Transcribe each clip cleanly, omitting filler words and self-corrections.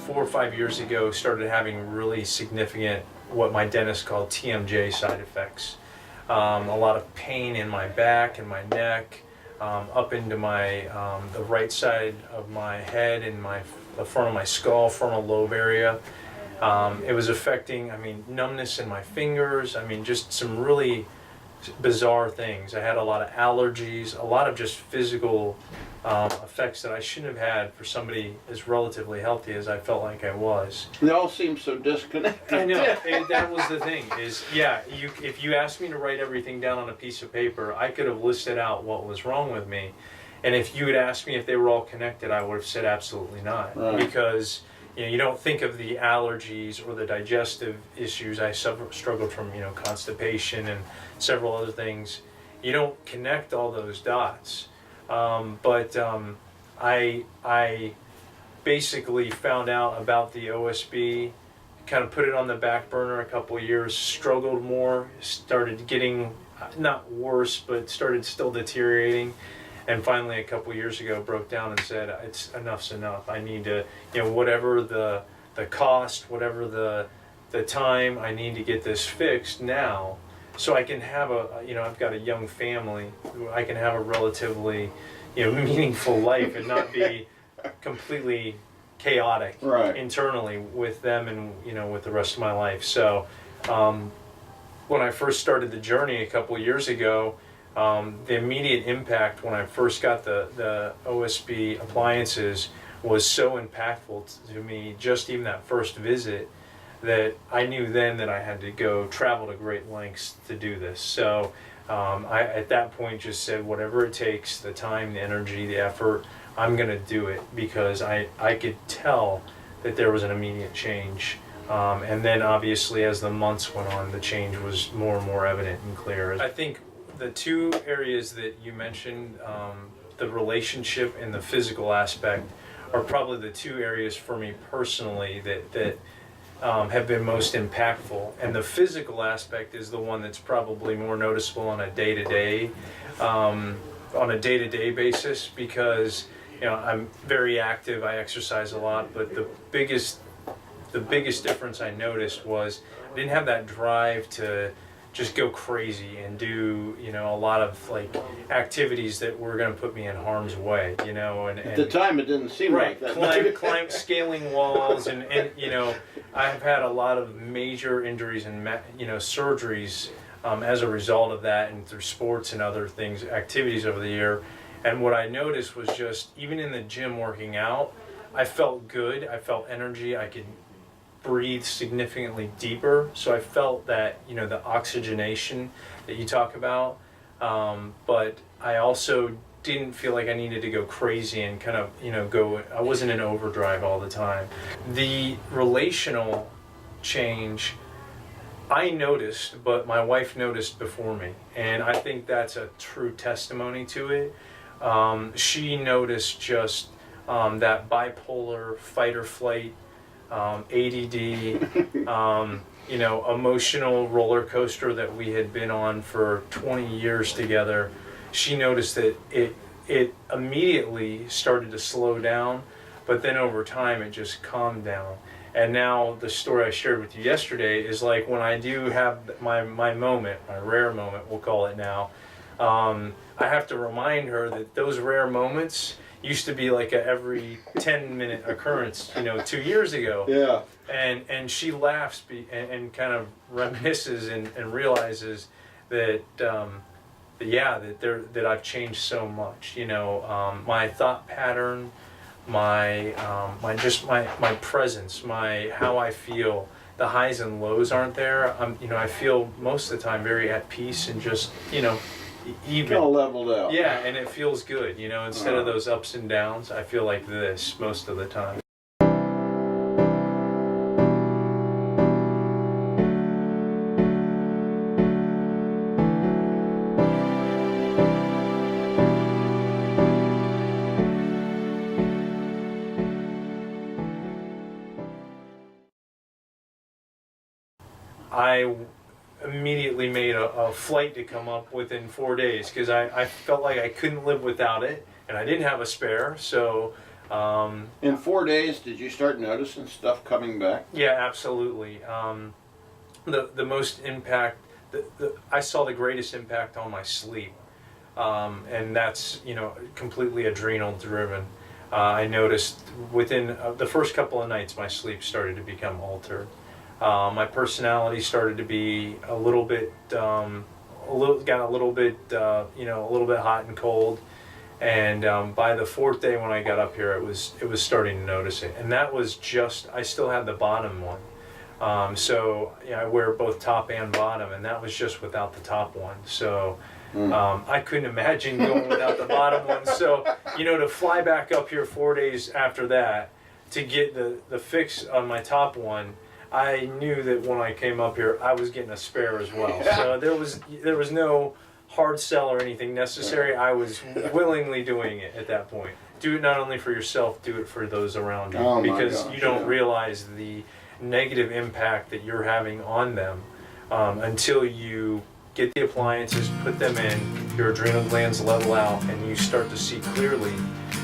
4 or 5 years ago, started having really significant, what my dentist called TMJ side effects. A lot of pain in my back and my neck, up into my the right side of my head and the front of my skull, frontal lobe area. It was affecting, numbness in my fingers. Just some really bizarre things. I had a lot of allergies, a lot of just physical effects that I shouldn't have had for somebody as relatively healthy as I felt like I was. They all seem so disconnected. I know, and that was the thing, is, if you asked me to write everything down on a piece of paper, I could have listed out what was wrong with me. And if you had asked me if they were all connected, I would have said absolutely not. Right. Because you don't think of the allergies or the digestive issues. I struggled from constipation and several other things. You don't connect all those dots. But I basically found out about the OSB, kind of put it on the back burner a couple of years, struggled more, started getting, not worse, but started still deteriorating. And finally, a couple of years ago, broke down and said, enough's enough. I need to, whatever the cost, whatever the time, I need to get this fixed now, so I can have I've got a young family, I can have a relatively, meaningful life and not be completely chaotic Right. internally with them and, with the rest of my life. So, when I first started the journey a couple of years ago, the immediate impact when I first got the OSB appliances was so impactful to me, just even that first visit, that I knew then that I had to go travel to great lengths to do this. So I, at that point, just said, whatever it takes, the time, the energy, the effort, I'm going to do it, because I could tell that there was an immediate change. And then obviously as the months went on, the change was more and more evident and clear. I think the two areas that you mentioned, the relationship and the physical aspect, are probably the two areas for me personally that have been most impactful. And the physical aspect is the one that's probably more noticeable on a day-to-day basis, because I'm very active, I exercise a lot, but the biggest difference I noticed was I didn't have that drive to just go crazy and do a lot of activities that were going to put me in harm's way, and At the time, it didn't seem right, like that. climb scaling walls, and I've had a lot of major injuries and surgeries as a result of that, and through sports and other things, activities over the year. And what I noticed was just, even in the gym working out, I felt good, I felt energy, I could breathe significantly deeper, so I felt that the oxygenation that you talk about, but I also didn't feel like I needed to go crazy and kind of I wasn't in overdrive all the time. The relational change I noticed, but my wife noticed before me, and I think that's a true testimony to it. She noticed just that bipolar fight or flight, ADD, emotional roller coaster that we had been on for 20 years together. She noticed that it immediately started to slow down, but then over time it just calmed down. And now the story I shared with you yesterday is like when I do have my moment, my rare moment, we'll call it now, I have to remind her that those rare moments used to be like a every 10-minute occurrence, 2 years ago. Yeah. And she laughs and kind of reminisces and realizes that that I've changed so much. My thought pattern, my presence, how I feel, the highs and lows aren't there. I feel most of the time very at peace and just even. All leveled out. Yeah, and it feels good. Instead of those ups and downs, I feel like this most of the time. I immediately made a flight to come up within 4 days, because I felt like I couldn't live without it, and I didn't have a spare, so In 4 days, did you start noticing stuff coming back? Yeah, absolutely. The most impact, I saw the greatest impact on my sleep, and that's completely adrenal driven. I noticed within the first couple of nights my sleep started to become altered. My personality started to be a little bit, got a little bit, a little bit hot and cold. And by the fourth day when I got up here, it was starting to notice it, and that was I still had the bottom one, so I wear both top and bottom, and that was just without the top one. So I couldn't imagine going without the bottom one. So to fly back up here 4 days after that to get the fix on my top one, I knew that when I came up here, I was getting a spare as well. So there was no hard sell or anything necessary. I was willingly doing it at that point. Do it not only for yourself, do it for those around you, Oh my because gosh, you don't yeah. realize the negative impact that you're having on them until you get the appliances, put them in, your adrenal glands level out, and you start to see clearly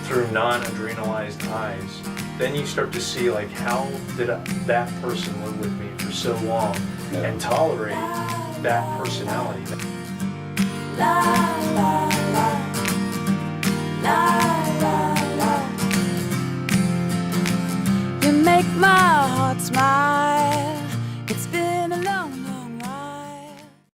through non-adrenalized eyes. Then you start to see, like, how did that person live with me for so long and tolerate that personality.